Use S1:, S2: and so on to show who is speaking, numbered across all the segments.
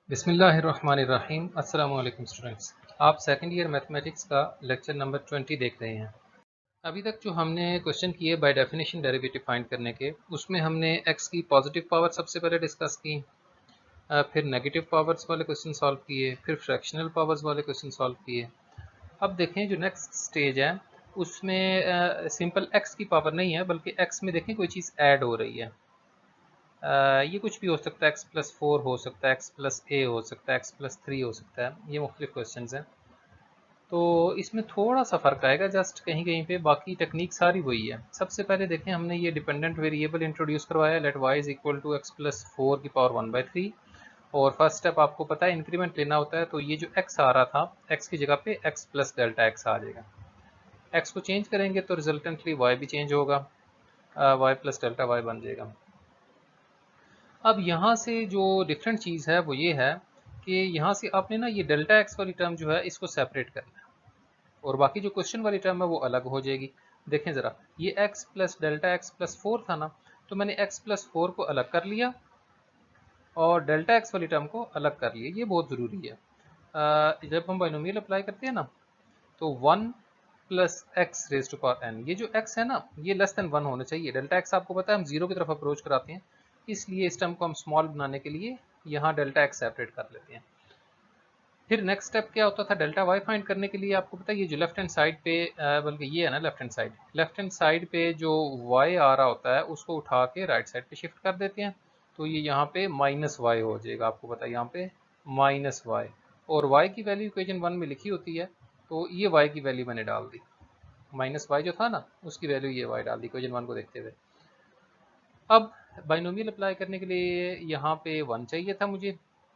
S1: बिस्मिल्लाहिर्रहमानिर्रहीम। अस्सलामु अलैकुम स्टूडेंट्स, आप सेकंड ईयर मैथमेटिक्स का लेक्चर नंबर 20 देख रहे हैं। अभी तक जो हमने क्वेश्चन किए बाय डेफिनेशन डेरिवेटिव फाइंड करने के, उसमें हमने x की पॉजिटिव पावर सबसे पहले डिस्कस की, फिर नेगेटिव पावर्स वाले क्वेश्चन सॉल्व किए, फिर फ्रैक्शनल पावर्स वाले क्वेश्चन सॉल्व किए। अब देखें जो नेक्स्ट स्टेज है उसमें सिंपल x की पावर नहीं है, बल्कि x में देखें कोई चीज़ ऐड हो रही है। ये कुछ भी हो सकता है, x+4 हो सकता है, x+a हो सकता है, x+3 हो सकता है। ये मुख्तलिफ क्वेश्चंस हैं, तो इसमें थोड़ा सा फ़र्क आएगा जस्ट कहीं कहीं पे, बाकी टेक्निक सारी वही है। सबसे पहले देखें, हमने ये डिपेंडेंट वेरिएबल इंट्रोड्यूस करवाया, let y is equal to x+4 की पावर 1/3। और फर्स्ट स्टेप आपको पता है इंक्रीमेंट लेना होता है, तो ये जो x आ रहा था, x की जगह पे x प्लस डेल्टा x आ जाएगा। x को चेंज करेंगे तो रिजल्टेंटली y भी चेंज होगा, y प्लस डेल्टा y बन जाएगा। अब यहाँ से जो डिफरेंट चीज़ है वो ये है कि यहाँ से आपने ना ये डेल्टा एक्स वाली टर्म जो है इसको सेपरेट करना है, और बाकी जो क्वेश्चन वाली टर्म है वो अलग हो जाएगी। देखें ज़रा, ये x plus delta x plus 4 था ना, तो मैंने x प्लस 4 को अलग कर लिया और डेल्टा एक्स वाली टर्म को अलग कर लिया। ये बहुत ज़रूरी है। जब हम बाइनोमियल अप्लाई करते हैं ना, तो 1 plus x raise to power n, ये जो x है ना ये लेस देन 1 होना चाहिए। डेल्टा x आपको पता है हम जीरो की तरफ अप्रोच कराते हैं, इसलिए इस टर्म को हम स्मॉल बनाने के लिए यहाँ डेल्टा एक्स सेपरेट कर लेते हैं। फिर नेक्स्ट स्टेप क्या होता था, डेल्टा वाई फाइंड करने के लिए आपको पता है ये जो लेफ्ट हैंड साइड पे, बल्कि ये है ना लेफ्ट हैंड साइड पे जो वाई आ रहा होता है उसको उठा के राइट साइड पे शिफ्ट कर देते हैं, तो ये यहाँ पे माइनस वाई हो जाएगा। आपको पता है यहाँ पे माइनस वाई, और वाई की वैल्यू इक्वेशन 1 में लिखी होती है, तो ये वाई की वैल्यू मैंने डाल दी, माइनस वाई जो था ना उसकी वैल्यू ये वाई डाल दी इक्वेशन 1 को देखते हुए। अब बाइनोमियल अप्लाई करने के लिए यहाँ पे 1 चाहिए था मुझे,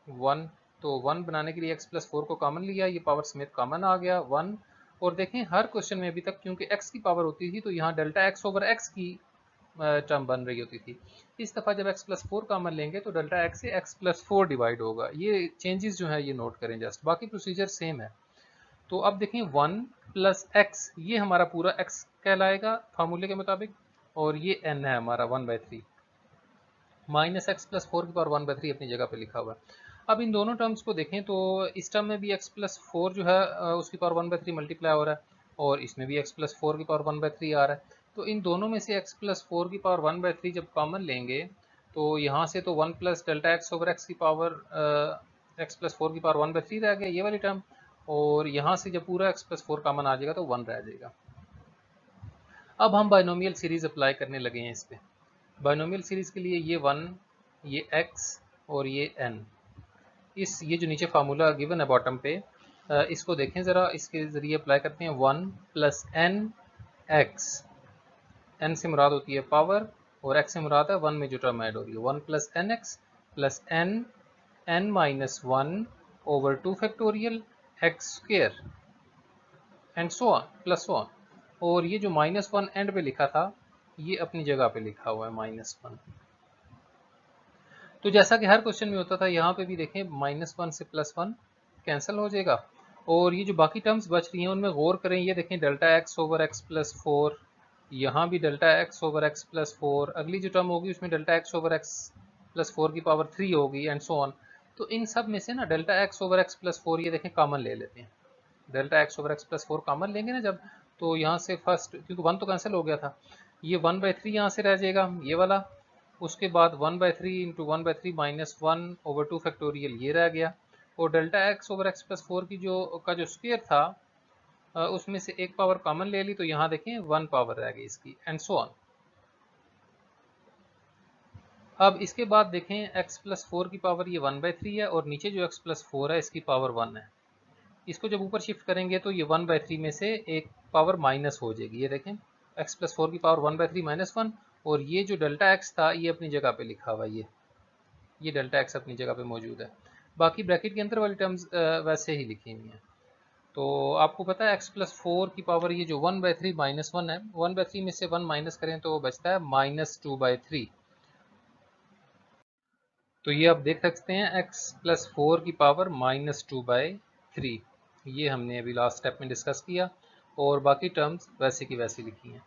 S1: 1, तो 1 बनाने के लिए x+4 को कॉमन लिया, ये पावर समेत कॉमन आ गया 1। और देखें हर क्वेश्चन में अभी तक क्योंकि x की पावर होती थी, तो यहाँ डेल्टा x ओवर x की टर्म बन रही होती थी। इस दफ़ा जब x+4 कॉमन लेंगे तो डेल्टा x से x+4 डिवाइड होगा। ये चेंजेस जो है ये नोट करें जस्ट, बाकी प्रोसीजर सेम है। तो अब देखें 1 प्लस एक्स, ये हमारा पूरा x कहलाएगा फार्मूले के मुताबिक, और ये n है हमारा 1/3, माइनस एक्स प्लस 4 की पावर 1/3 अपनी जगह पे लिखा हुआ है। अब इन दोनों टर्म्स को देखें तो इस टर्म में भी x प्लस 4 जो है उसकी पावर 1/3 मल्टीप्लाई हो रहा है, और इसमें भी x प्लस 4 की पावर 1/3 आ रहा है। तो इन दोनों में से x प्लस 4 की पावर 1/3 जब कॉमन लेंगे, तो यहाँ से तो 1 plus delta x over x की पावर x प्लस 4 की पावर 1/3 रह गया ये वाली टर्म, और यहाँ से जब पूरा x प्लस 4 कॉमन आ जाएगा तो 1 रह जाएगा। अब हम बाइनोमियल सीरीज अप्लाई करने लगे हैं इस पर। बाइनोमियल सीरीज के लिए ये 1, ये x और ये n, ये जो नीचे फार्मूला गिवन है बॉटम पे, इसको देखें ज़रा, इसके ज़रिए अप्लाई करते हैं। 1 प्लस एन एक्स, n से मुराद होती है पावर और x से मुराद है 1 में जो टर्म ऐड हो रही है। 1 plus n x plus n minus 1 over 2 factorial x square and so on plus so on. और ये जो -1 एंड पे लिखा था ये अपनी जगह पे लिखा हुआ है -1। तो जैसा कि हर क्वेश्चन में होता था, यहाँ पे भी देखें -1 से +1 कैंसिल हो जाएगा, और ये जो बाकी टर्म्स बच रही हैं उनमें गौर करें। ये देखें delta x over x plus 4, यहाँ भी delta x over x plus 4, अगली जो टर्म होगी उसमें delta x over x plus 4 की पावर 3 होगी एंड सो ऑन। तो इन सब में से ना delta x over x plus 4 ये देखें कॉमन ले लेते हैं। Delta x over x plus 4 common लेंगे ना जब, तो यहाँ से फर्स्ट, क्योंकि 1 तो कैंसिल हो गया था, ये 1/3 यहाँ से रह जाएगा ये वाला, उसके बाद 1/3 इंटू 1/3 माइनस 1 ओवर 2 फैक्टोरियल ये रह गया, और delta x over x plus 4 की जो स्क्वायर था उसमें से एक पावर कॉमन ले ली, तो यहाँ देखें 1 पावर रह गई इसकी एंड सो ऑन। अब इसके बाद देखें x प्लस 4 की पावर ये 1/3 है, और नीचे जो x प्लस 4 है इसकी पावर 1 है। इसको जब ऊपर शिफ्ट करेंगे तो ये 1/3 में से एक पावर माइनस हो जाएगी। ये देखें x प्लस 4 की पावर 1/3 माइनस 1, और ये जो डेल्टा x था ये अपनी जगह पे लिखा हुआ है, ये डेल्टा x अपनी जगह पे मौजूद है। बाकी ब्रैकेट के अंदर वाली टर्म्स वैसे ही लिखी हुई हैं। तो आपको पता है x प्लस 4 की पावर ये जो 1/3 माइनस 1 है, 1/3 में से 1 माइनस करें तो बचता है -2/3। तो ये आप देख सकते हैं x प्लस 4 की पावर -2/3, ये हमने अभी लास्ट स्टेप में डिस्कस किया, और बाकी टर्म्स वैसे की वैसी लिखी हैं।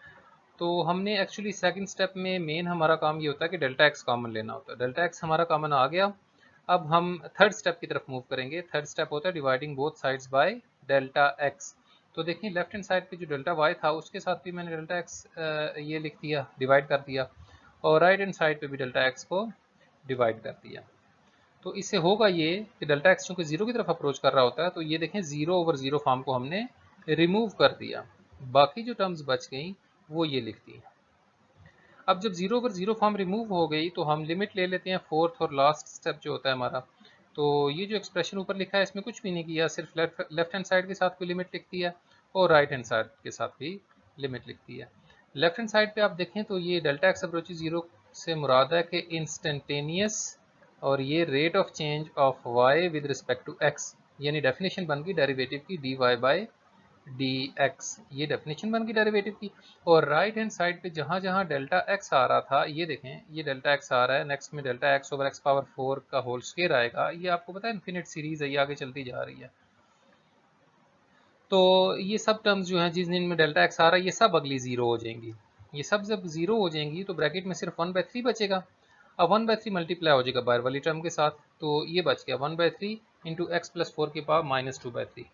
S1: तो हमने एक्चुअली सेकंड स्टेप में मेन हमारा काम ये होता है कि डेल्टा एक्स कॉमन लेना होता है। डेल्टा एक्स हमारा कॉमन आ गया, अब हम थर्ड स्टेप की तरफ मूव करेंगे। थर्ड स्टेप होता है dividing both sides by delta x. तो देखिए लेफ्ट हैंड साइड पे जो डेल्टा वाई था उसके साथ भी मैंने डेल्टा एक्स ये लिख दिया, डिवाइड कर दिया, और राइट हैंड साइड पे भी डेल्टा एक्स को डिवाइड कर दिया। तो इससे होगा ये कि डेल्टा एक्स चूंकि जीरो की तरफ अप्रोच कर रहा होता है, तो ये देखें जीरो ओवर जीरो फॉर्म को हमने रिमूव कर दिया, बाकी जो टर्म्स बच गई वो ये लिख दी। अब जब zero over zero form remove हो गई तो हम लिमिट ले लेते हैं फोर्थ और लास्ट स्टेप जो होता है हमारा। तो ये जो एक्सप्रेशन ऊपर लिखा है इसमें कुछ भी नहीं किया, सिर्फ लेफ्ट हैंड साइड के साथ भी लिमिट लिख दी है और राइट हैंड साइड के साथ भी लिमिट लिख दी है। लेफ्ट हैंड साइड पे आप देखें तो ये डेल्टा एक्स अप्रोच जीरो से मुराद है कि इंस्टेंटेनियस, और ये rate of change of y with respect to x, यानी डेफिनेशन बन गई डेरिवेटिव की dy बाई dx, ये डेफिनेशन बन गई डेरिवेटिव की। और राइट हैंड साइड पे जहाँ जहाँ डेल्टा x आ रहा था, ये देखें ये डेल्टा x आ रहा है, नेक्स्ट में delta x over x power 4 का होल स्क्वायर आएगा। ये आपको पता है इन्फिनिट सीरीज है, ये आगे चलती जा रही है। तो ये सब टर्म्स जो हैं जिनमें डेल्टा x आ रहा है ये सब अगली जीरो हो जाएंगी। ये सब जब जीरो हो जाएंगी तो ब्रैकेट में सिर्फ 1/3 बचेगा। अब 1/3 मल्टीप्लाई हो जाएगा बाहर वाली टर्म के साथ, तो ये बच गया 1/3 इंटू एक्स प्लस 4 की पावर -2/3।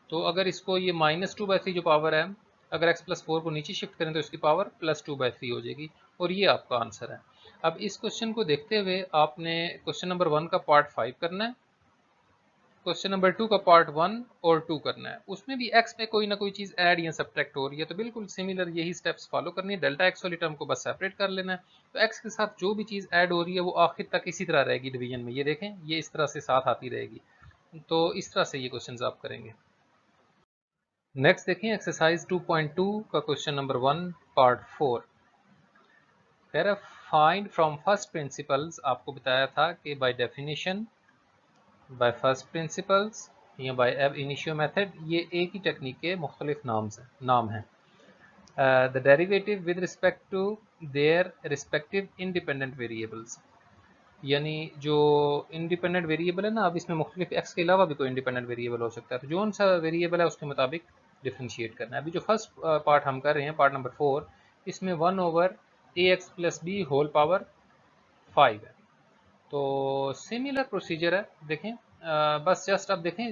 S1: तो अगर इसको ये -2/3 जो पावर है, अगर x प्लस 4 को नीचे शिफ्ट करें तो इसकी पावर +2/3 हो जाएगी, और ये आपका आंसर है। अब इस क्वेश्चन को देखते हुए आपने क्वेश्चन नंबर 1 का पार्ट 5 करना है, क्वेश्चन नंबर 2 का पार्ट 1 और 2 करना है। उसमें भी x पे कोई ना कोई चीज़ ऐड या सब्ट्रैक्ट हो रही है, तो बिल्कुल सिमिलर यही स्टेप्स फॉलो करनी है। डेल्टा x वाली टर्म को बस सेपरेट कर लेना है, तो x के साथ जो भी चीज़ ऐड हो रही है वो आखिर तक इसी तरह रहेगी डिवीजन में। ये देखें ये इस तरह से साथ आती रहेगी, तो इस तरह से ये क्वेश्चन आप करेंगे। नेक्स्ट देखें एक्सरसाइज 2.2 का क्वेश्चन नंबर 1 पार्ट 4। कह रहा फाइंड फ्रॉम फर्स्ट प्रिंसिपल्स। आपको बताया था कि by definition, by first principles या बाय एब इनिशियो मेथड, ये एक ही टेक्निक के मुख्तलिफ नाम हैं। The derivative with respect to their respective independent variables, यानी जो इंडिपेंडेंट वेरिएबल है ना, अब इसमें मुख्तलिफ एक्स के अलावा भी कोई इंडिपेंडेंट वेरिएबल हो सकता है, तो जो सा वेरिएबल है उसके मुताबिक डिफ्रेंशिएट करना है। अभी जो फर्स्ट पार्ट हम कर रहे हैं पार्ट नंबर 4, इसमें 1 over a x plus b whole power 5 है। तो सिमिलर प्रोसीजर है, देखें बस जस्ट अब देखें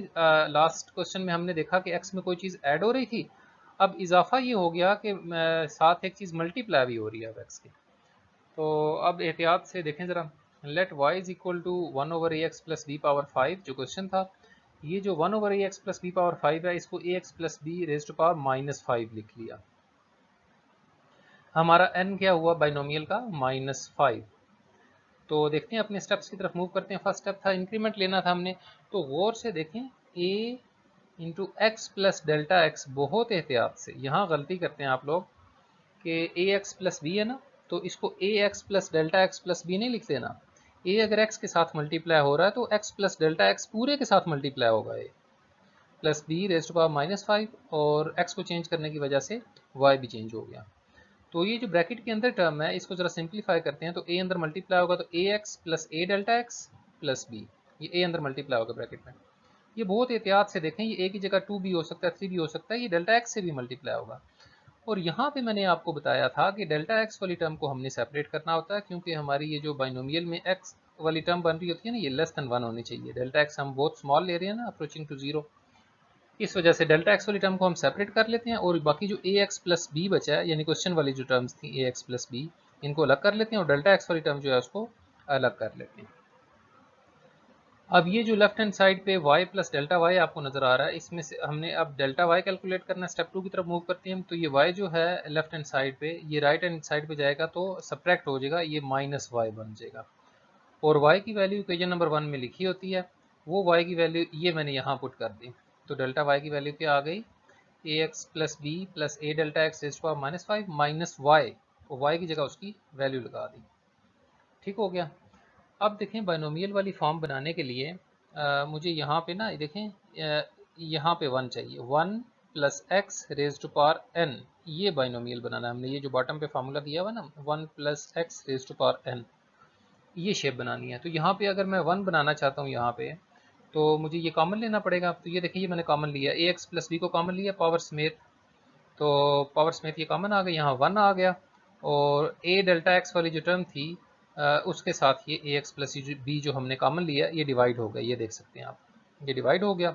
S1: लास्ट क्वेश्चन में हमने देखा कि x में कोई चीज़ ऐड हो रही थी, अब इजाफा ये हो गया कि साथ एक चीज़ मल्टीप्लाई भी हो रही है अब x की। तो अब एहतियात से देखें ज़रा, let y is equal to 1 over a x plus b power 5 जो क्वेश्चन था, ये जो 1 over a x plus b power 5 है इसको a x plus b raise to power -5 लिख लिया। हमारा n क्या हुआ बाइनोमियल का -5। तो देखते हैं अपने स्टेप्स की तरफ मूव करते हैं। फर्स्ट स्टेप था इंक्रीमेंट लेना था हमने, तो गौर से देखें a into x plus delta x, बहुत एहतियात से यहाँ गलती करते हैं आप लोग कि ए एक्स प्लस बी है ना, तो इसको a x plus delta x plus b नहीं लिख देना। ए अगर एक्स के साथ मल्टीप्लाई हो रहा है तो एक्स प्लस डेल्टा एक्स पूरे के साथ मल्टीप्लाई होगा, a plus b raise to power -5, और एक्स को चेंज करने की वजह से वाई भी चेंज हो गया। तो ये जो ब्रैकेट के अंदर टर्म है इसको जरा सिंप्लीफाई करते हैं, तो ए अंदर मल्टीप्लाई होगा तो ए x plus a delta x plus B, ये ए अंदर मल्टीप्लाई होगा ब्रैकेट में। ये बहुत एहतियात से देखें, ये ए की जगह 2 भी हो सकता है, 3 भी हो सकता है, ये डेल्टा एक्स से भी मल्टीप्लाई होगा। और यहाँ पे मैंने आपको बताया था कि डेल्टा एक्स वाली टर्म को हमने सेपरेट करना होता है, क्योंकि हमारी ये जो बाइनोमियल में एक्स वाली टर्म बन रही होती है ना, ये लेस देन 1 होनी चाहिए। डेल्टा एक्स हम बहुत स्मॉल ले रहे हैं ना, अप्रोचिंग टू 0, इस वजह से डेल्टा एक्स वाली टर्म को हम सेपरेट कर लेते हैं, और बाकी जो ए एक्स प्लस बी बचा है, यानी क्वेश्चन वाली जो टर्म्स थी ए एक्स प्लस बी, इनको अलग कर लेते हैं, और डेल्टा एक्स वाली टर्म जो है उसको अलग कर लेते हैं। अब ये जो लेफ्ट हैंड साइड पे y प्लस डेल्टा वाई आपको नजर आ रहा है, इसमें से हमने अब डेल्टा वाई कैलकुलेट करना है। स्टेप 2 की तरफ मूव करते हैं हम, तो ये y जो है लेफ्ट हैंड साइड पे, ये राइट हैंड साइड पे जाएगा तो सब्ट्रैक्ट हो जाएगा, ये -y बन जाएगा। और y की वैल्यू इक्वेशन नंबर 1 में लिखी होती है, वो y की वैल्यू ये मैंने यहाँ पुट कर दी। तो डेल्टा y की वैल्यू क्या आ गई, a x plus b plus a delta x raise to power -5 minus y, और वाई की जगह उसकी वैल्यू लगा दी। ठीक हो गया। अब देखें बाइनोमियल वाली फॉर्म बनाने के लिए मुझे यहाँ पे ना देखें यहाँ पे 1 चाहिए, 1 plus x raise to power n, ये बाइनोमियल बनाना है हमने। ये जो बॉटम पे फार्मूला दिया हुआ ना 1 plus x raise to power n, ये शेप बनानी है। तो यहाँ पे अगर मैं 1 बनाना चाहता हूँ यहाँ पे, तो मुझे ये कॉमन लेना पड़ेगा। तो ये देखिए ये मैंने कॉमन लिया, ए एक्स प्लस बी को कॉमन लिया पावर समेत, तो पावर समेत ये कॉमन आ गया, यहाँ 1 आ गया। और ए डेल्टा एक्स वाली जो टर्म थी उसके साथ ये ए एक्स प्लस बी जो हमने कॉमन लिया ये डिवाइड हो गया, ये देख सकते हैं आप, ये डिवाइड हो गया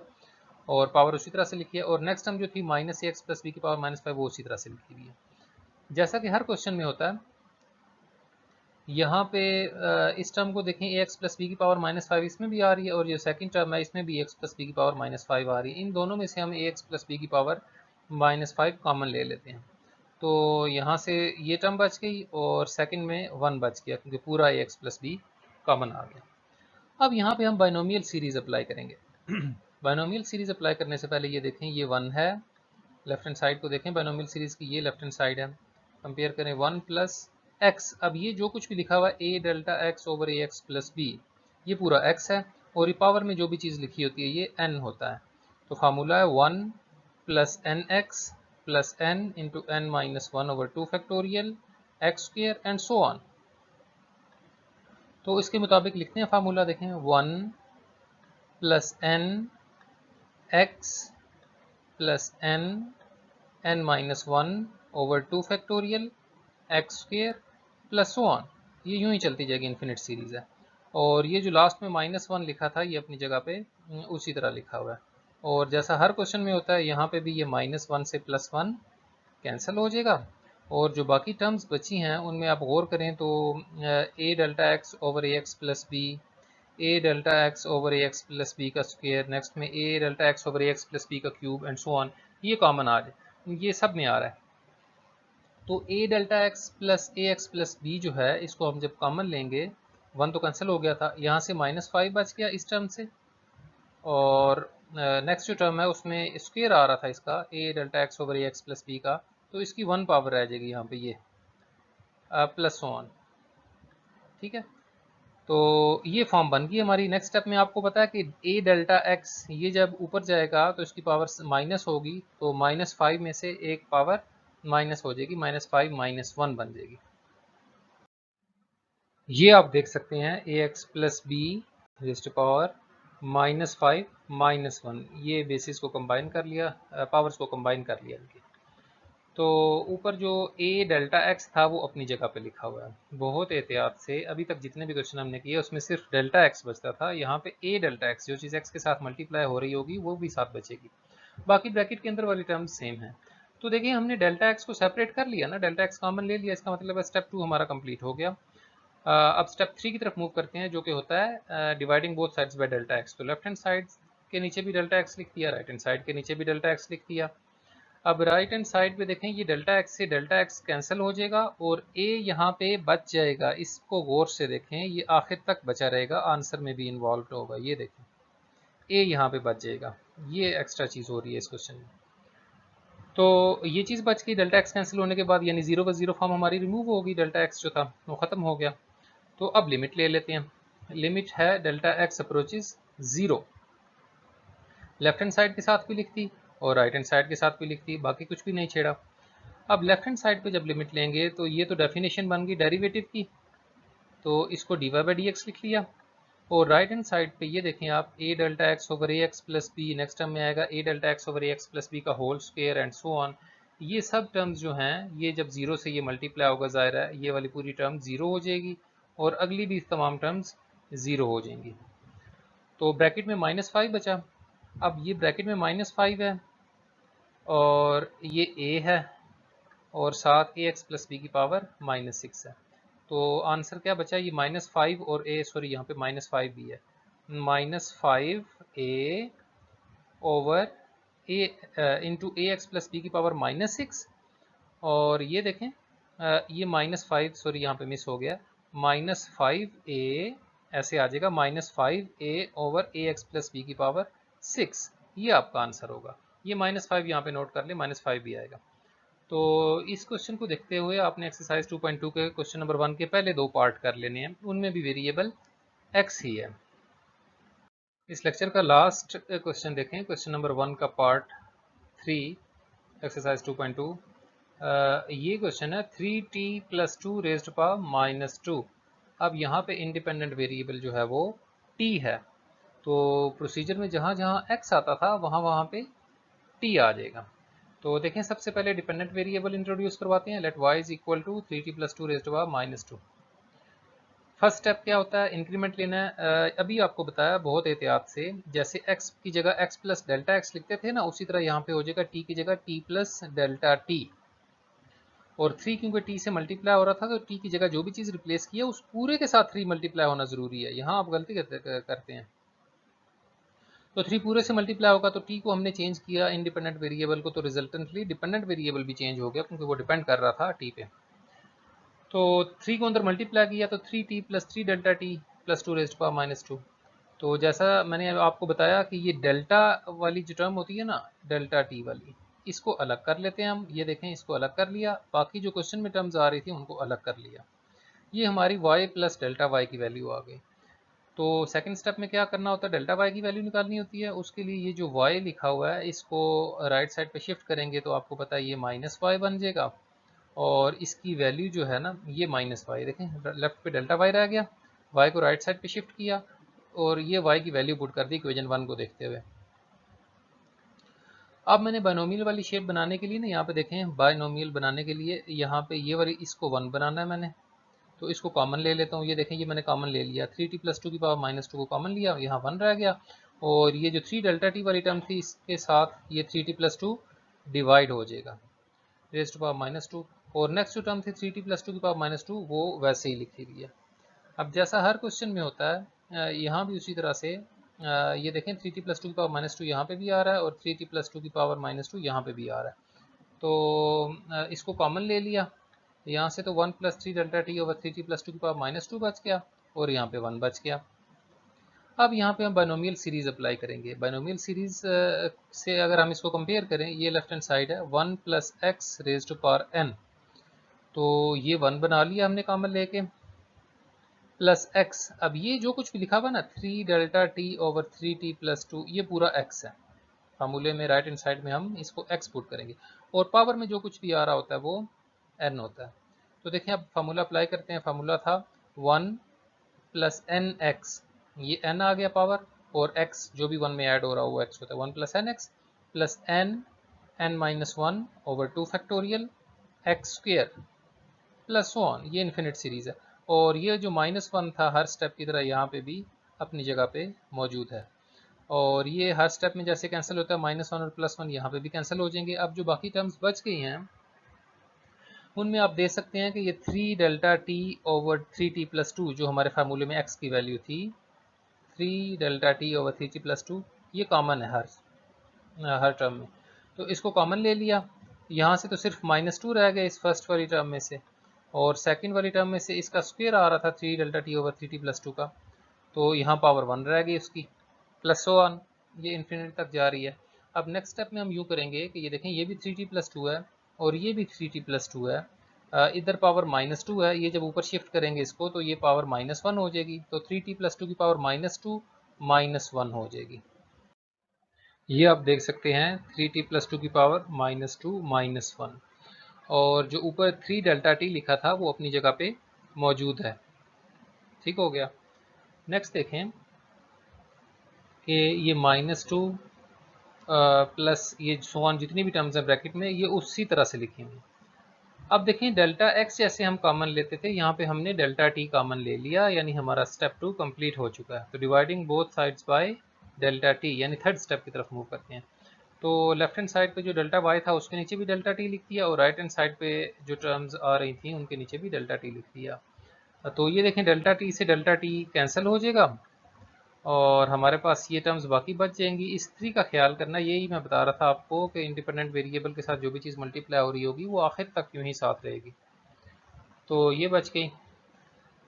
S1: और पावर उसी तरह से लिखी है। और नेक्स्ट टर्म जो थी माइनस ए एक्स प्लस बी की पावर माइनस 5 वो उसी तरह से लिखी हुई है, जैसा कि हर क्वेश्चन में होता है। यहाँ पे इस टर्म को देखें ए एक्स प्लस बी की पावर माइनस 5 इसमें भी आ रही है और जो सेकंड टर्म है इसमें भी एक्स प्लस बी की पावर माइनस 5 आ रही है। इन दोनों में से हम ए एक्स प्लस बी की पावर माइनस 5 कॉमन ले लेते हैं, तो यहाँ से ये टर्म बच गई और सेकंड में 1 बच गया क्योंकि पूरा ए एक्स प्लस बी कॉमन आ गया। अब यहाँ पे हम बाइनोमियल सीरीज अप्लाई करेंगे। बाइनोमियल सीरीज अप्लाई करने से पहले ये देखें ये 1 है, लेफ्ट हैंड साइड को देखें बाइनोमियल सीरीज की, ये लेफ्ट हैंड साइड है, कंपेयर करें 1 प्लस एक्स। अब ये जो कुछ भी लिखा हुआ है ए delta x over a x plus B ये पूरा एक्स है और ये पावर में जो भी चीज़ लिखी होती है ये एन होता है। तो फार्मूला है 1 plus n x plus n into n minus 1 over 2 factorial x square and so on. तो इसके मुताबिक लिखते हैं फार्मूला, देखें 1 plus n x plus n n minus 1 over 2 factorial x square plus so on, ये यूं ही चलती जाएगी, इन्फिनिट सीरीज है। और ये जो लास्ट में माइनस 1 लिखा था ये अपनी जगह पे उसी तरह लिखा हुआ है। और जैसा हर क्वेश्चन में होता है यहाँ पे भी ये माइनस 1 से प्लस 1 कैंसिल हो जाएगा और जो बाकी टर्म्स बची हैं उनमें आप गौर करें तो ए delta x over a x plus B, A delta x over a x plus b का स्क्वायर, नेक्स्ट में ए delta x over a x plus b का क्यूब एंड सो ऑन, ये कॉमन आ जाए, ये सब में आ रहा है। तो ए डेल्टा एक्स प्लस ए एक्स प्लस बी जो है इसको हम जब कॉमन लेंगे, 1 तो कैंसिल हो गया था, यहाँ से माइनस 5 बच गया इस टर्म से और नेक्स्ट जो टर्म है उसमें स्क्वायर आ रहा था इसका ए delta x over a x plus b का, तो इसकी 1 पावर रह जाएगी यहाँ पे ये प्लस वन, ठीक है। तो ये फॉर्म बन गई हमारी। नेक्स्ट स्टेप में आपको पता है कि ए डेल्टा एक्स ये जब ऊपर जाएगा तो इसकी पावर माइनस होगी, तो माइनस 5 में से एक पावर माइनस हो जाएगी, माइनस 5 माइनस 1 बन जाएगी। ये आप देख सकते हैं a x plus b raised to power minus 5 minus 1, ये बेसिस को कंबाइन कर लिया, पावर्स को कंबाइन कर लिया इनकी। तो ऊपर जो ए डेल्टा एक्स था वो अपनी जगह पे लिखा हुआ है। बहुत एहतियात से अभी तक जितने भी क्वेश्चन हमने किए उसमें सिर्फ डेल्टा एक्स बचता था, यहाँ पे ए डेल्टा एक्स जो चीज़ एक्स के साथ मल्टीप्लाई हो रही होगी वो भी साथ बचेगी, बाकी ब्रैकेट के अंदर वाली टर्म्स सेम है। तो देखिए हमने डेल्टा एक्स को सेपरेट कर लिया ना, डेल्टा एक्स कॉमन ले लिया, इसका मतलब है स्टेप 2 हमारा कंप्लीट हो गया। अब स्टेप 3 की तरफ मूव करते हैं जो कि होता है dividing both sides by delta x. तो लेफ्ट हैंड साइड के नीचे भी डेल्टा एक्स लिख दिया, राइट हैंड साइड के नीचे भी डेल्टा एक्स लिख दिया। अब राइट हैंड साइड पे देखें ये डेल्टा एक्स से डेल्टा एक्स कैंसिल हो जाएगा और ए यहाँ पे बच जाएगा, इसको गौर से देखें, ये आखिर तक बचा रहेगा, आंसर में भी इन्वॉल्व होगा, ये देखें ए यहाँ पे बच जाएगा, ये एक्स्ट्रा चीज़ हो रही है इस क्वेश्चन में। तो ये चीज़ बच गई डेल्टा एक्स कैंसिल होने के बाद, यानी जीरो बाय जीरो फॉर्म हमारी रिमूव होगी, डेल्टा एक्स जो था वो ख़त्म हो गया। तो अब लिमिट ले लेते हैं, लिमिट है delta x approaches zero, left hand side के साथ भी लिखती और राइट हैंड साइड के साथ भी लिखती, बाकी कुछ भी नहीं छेड़ा। अब लेफ्ट हैंड साइड पे जब लिमिट लेंगे तो ये तो डेफिनेशन बन गई डेरिवेटिव की, तो इसको d y by d x लिख लिया। और राइट हैंड साइड पे ये देखें आप a delta x over a x plus b, next term में आएगा a delta x over a x plus b का whole square and so on. ये सब टर्म्स जो हैं ये जब जीरो से ये मल्टीप्लाई होगा, ज़ाहिर है ये वाली पूरी टर्म जीरो हो जाएगी और अगली भी तमाम टर्म्स जीरो हो जाएंगी। तो ब्रैकेट में माइनस 5 बचा। अब ये ब्रैकेट में माइनस 5 है और ये ए है और साथ ए एक्स प्लस बी की पावर माइनस 6 है। तो आंसर क्या बचा, ये माइनस 5 और ए, सॉरी यहाँ पे माइनस 5 भी है, माइनस 5 ए ओवर ए इंटू ए एक्स प्लस बी की पावर माइनस 6। और ये देखें ये माइनस 5, सॉरी यहाँ पे मिस हो गया, माइनस 5 ए ऐसे आ जाएगा, minus 5 A over a x plus B की पावर 6, ये आपका आंसर होगा। ये माइनस 5 यहाँ पे नोट कर ले, माइनस 5 भी आएगा। तो इस क्वेश्चन को देखते हुए आपने एक्सरसाइज 2.2 के क्वेश्चन नंबर 1 के पहले 2 पार्ट कर लेने हैं, उनमें भी वेरिएबल x ही है। इस लेक्चर का लास्ट क्वेश्चन देखें, क्वेश्चन नंबर 1 का पार्ट 3 एक्सरसाइज 2.2। ये क्वेश्चन है 3t + 2 रेज़्ड पावर -2। अब यहाँ पे इंडिपेंडेंट वेरिएबल जो है वो t है, तो प्रोसीजर में जहाँ जहाँ x आता था वहाँ वहाँ पे t आ जाएगा। तो देखें सबसे पहले डिपेंडेंट वेरिएबल इंट्रोड्यूस करवाते हैं, let y is equal to 3t + 2 raised to power -2। First step क्या होता है, इंक्रीमेंट लेना है। अभी आपको बताया बहुत एहतियात से, जैसे x की जगह x प्लस डेल्टा x लिखते थे ना, उसी तरह यहाँ पे हो जाएगा t की जगह t प्लस डेल्टा t। और 3 क्योंकि t से मल्टीप्लाई हो रहा था, तो t की जगह जो भी चीज़ रिप्लेस की है उस पूरे के साथ 3 मल्टीप्लाई होना ज़रूरी है। यहाँ आप गलती करते हैं। तो 3 पूरे से मल्टीप्लाई होगा, तो t को हमने चेंज किया इंडिपेंडेंट वेरिएबल को, तो रिजल्टेंटली डिपेंडेंट वेरिएबल भी चेंज हो गया क्योंकि वो डिपेंड कर रहा था t पे। तो 3 को अंदर मल्टीप्लाई किया तो 3t plus 3 delta t plus 2 raised to power minus 2। तो जैसा मैंने आपको बताया कि ये डेल्टा वाली जो टर्म होती है ना, डेल्टा टी वाली, इसको अलग कर लेते हैं हम। ये देखें, इसको अलग कर लिया, बाकी जो क्वेश्चन में टर्म्स आ रही थी उनको अलग कर लिया। ये हमारी y प्लस डेल्टा वाई की वैल्यू आ गई। तो सेकंड स्टेप में क्या करना होता है, डेल्टा वाई की वैल्यू निकालनी होती है। उसके लिए ये जो y लिखा हुआ है इसको राइट साइड पे शिफ्ट करेंगे तो आपको पता है ये माइनस वाई बन जाएगा, और इसकी वैल्यू जो है ना ये माइनस वाई। देखें लेफ्ट पे डेल्टा वाई रह गया, y को राइट साइड पे शिफ्ट किया और ये y की वैल्यू पुट कर दी इक्वेशन 1 को देखते हुए। अब मैंने बायनोमियल वाली शेप बनाने के लिए ना, यहाँ पे देखें बायनोमियल बनाने के लिए यहाँ पे ये वाली इसको 1 बनाना है मैंने, तो इसको कॉमन ले लेता हूँ। ये देखें, ये मैंने कॉमन ले लिया, 3t प्लस 2 की पावर माइनस 2 को कॉमन लिया, यहाँ 1 रह गया। और ये जो 3 डेल्टा टी वाली टर्म थी इसके साथ ये 3t प्लस 2 डिवाइड हो जाएगा रेज़ टू पावर माइनस 2। और नेक्स्ट जो टर्म थी 3t प्लस 2 की पावर माइनस 2 वो वैसे ही लिखी गई है। अब जैसा हर क्वेश्चन में होता है यहाँ भी उसी तरह से ये देखें 3t प्लस 2 की पावर माइनस 2 यहाँ पे भी आ रहा है और 3t प्लस 2 की पावर माइनस 2 यहाँ पे भी आ रहा है। तो इसको कॉमन ले लिया, यहाँ से तो 1 plus 3 delta T over 3t plus 2 की पावर माइनस 2 बच गया और यहाँ पे 1 बच गया। अब यहाँ पे हम बायनोमियल सीरीज अप्लाई करेंगे। बायनोमियल सीरीज से अगर हम इसको कंपेयर करें, ये लेफ्ट हैंड साइड है 1 plus x raise to power n, तो ये 1 बना लिया हमने कॉमन लेके, प्लस x। अब ये जो कुछ भी लिखा हुआ ना 3 delta T over 3t plus 2, ये पूरा x है। फार्मूले में राइट हैंड साइड में हम इसको x पुट करेंगे और पावर में जो कुछ भी आ रहा होता है वो n होता है। तो देखें अब फार्मूला अप्लाई करते हैं। फार्मूला था 1 प्लस एन एक्स, ये n आ गया पावर, और x जो भी 1 में ऐड हो रहा है वो x होता है, 1 plus n x plus n minus 1 over 2 factorial x square plus 1। ये इन्फिनिट सीरीज है और ये जो माइनस 1 था हर स्टेप की तरह यहाँ पे भी अपनी जगह पे मौजूद है। और ये हर स्टेप में जैसे कैंसिल होता है -1 और +1 यहाँ पे भी कैंसिल हो जाएंगे। अब जो बाकी टर्म्स बच गई हैं उनमें आप देख सकते हैं कि ये 3 delta T over 3t plus 2 जो हमारे फार्मूले में x की वैल्यू थी, 3 delta T over 3t plus 2, ये कॉमन है हर टर्म में, तो इसको कॉमन ले लिया। यहाँ से तो सिर्फ -2 रह गया इस फर्स्ट वाली टर्म में से, और सेकंड वाली टर्म में से इसका स्क्वायर आ रहा था 3 delta T over 3t plus 2 का, तो यहाँ पावर 1 रह गई उसकी, प्लस 1, ये इन्फिनिटी तक जा रही है। अब नेक्स्ट स्टेप में हम यूँ करेंगे कि ये देखें ये भी 3t प्लस 2 है और ये भी 3t प्लस 2 है, इधर पावर -2 है, ये जब ऊपर शिफ्ट करेंगे इसको तो ये पावर -1 हो जाएगी, तो 3t प्लस 2 की पावर -2 -1 हो जाएगी। ये आप देख सकते हैं 3t प्लस 2 की पावर -2 -1, और जो ऊपर 3 डेल्टा टी लिखा था वो अपनी जगह पे मौजूद है। ठीक हो गया। नेक्स्ट देखें कि ये -2 प्लस ये सोन जितनी भी टर्म्स हैं ब्रैकेट में ये उसी तरह से लिखी हुई। अब देखें डेल्टा x जैसे हम कॉमन लेते थे, यहाँ पे हमने डेल्टा t कॉमन ले लिया, यानी हमारा स्टेप 2 कंप्लीट हो चुका है। तो dividing both sides by delta t, यानी थर्ड स्टेप की तरफ मूव करते हैं। तो लेफ्ट हैंड साइड पे जो डेल्टा y था उसके नीचे भी डेल्टा t लिख दिया, और राइट हैंड साइड पे जो टर्म्स आ रही थी उनके नीचे भी डेल्टा t लिख दिया। तो ये देखें डेल्टा t से डेल्टा t कैंसिल हो जाएगा और हमारे पास ये टर्म्स बाकी बच जाएंगी। इस 3 का ख्याल करना, यही मैं बता रहा था आपको कि इंडिपेंडेंट वेरिएबल के साथ जो भी चीज़ मल्टीप्लाई हो रही होगी वो आखिर तक यूँ ही साथ रहेगी। तो ये बच गई।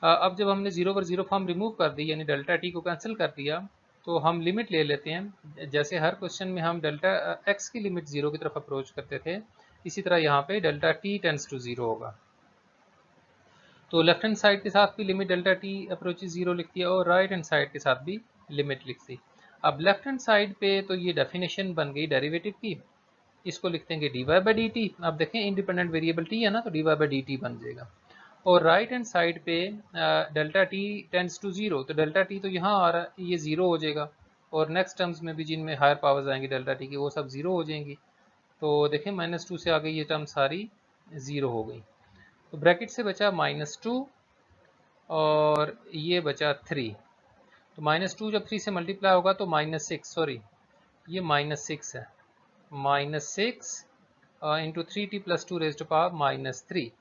S1: अब जब हमने 0 पर 0 फॉर्म रिमूव कर दी, यानी डेल्टा टी को कैंसिल कर दिया, तो हम लिमिट ले लेते हैं। जैसे हर क्वेश्चन में हम डेल्टा एक्स की लिमिट 0 की तरफ अप्रोच करते थे, इसी तरह यहाँ पे डेल्टा टी टेंड्स टू 0 होगा। तो लेफ्ट हैंड साइड के साथ भी लिमिट डेल्टा टी अप्रोचेज 0 लिखती है और राइट हैंड साइड के साथ भी लिमिट लिखती। अब लेफ्ट हैंड साइड पे तो ये डेफिनेशन बन गई डेरिवेटिव की, इसको लिख देंगे dy बाई डी टी। अब देखें इंडिपेंडेंट वेरिएबल t है ना, तो dy बाई डी टी बन जाएगा। और राइट हैंड साइड पे डेल्टा टी टेंड्स टू 0, तो डेल्टा टी तो यहाँ आ रहा है, ये 0 हो जाएगा, और नेक्स्ट टर्म्स में भी जिनमें हायर पावर्स आएंगी डेल्टा टी की वो सब 0 हो जाएंगी। तो देखें -2 से आ गई ये टर्म सारी 0 हो गई। तो ब्रैकेट से बचा -2 और ये बचा 3। तो -2 जब 3 से मल्टीप्लाई होगा तो -6, सॉरी ये -6 है, -6 into 3t + 2 raised to power -3।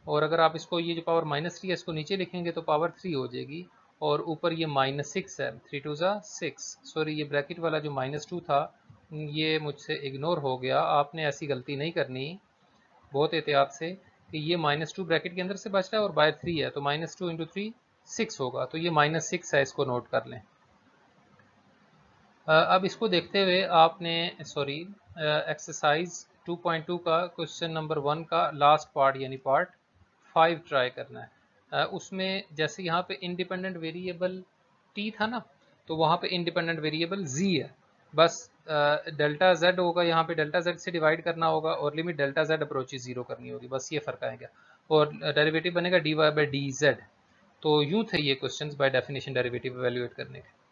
S1: और अगर आप इसको ये जो पावर -3 है इसको नीचे लिखेंगे तो पावर 3 हो जाएगी, और ऊपर ये -6 है, 3 2 6। सॉरी ये ब्रैकेट वाला जो -2 था ये मुझसे इग्नोर हो गया, आपने ऐसी गलती नहीं करनी, बहुत एहतियात से, कि ये -2 ब्रैकेट के अंदर से बच रहा है और बाहर 3 है, तो -2 इंटू 3 6 होगा, तो ये -6 है, इसको नोट कर लें। अब इसको देखते हुए आपने सॉरी एक्सरसाइज 2.2 का क्वेश्चन नंबर 1 का लास्ट पार्ट यानी पार्ट 5 ट्राई करना है। उसमें जैसे यहाँ पे इंडिपेंडेंट वेरिएबल t था ना, तो वहाँ पे इंडिपेंडेंट वेरिएबल z है, बस डेल्टा z होगा, यहाँ पे डेल्टा z से डिवाइड करना होगा और लिमिट डेल्टा z अप्रोचेज 0 करनी होगी, बस ये फ़र्क आएगा, और डेरिवेटिव बनेगा dy/dz। तो यूँ थे ये questions by definition derivative evaluate करने के।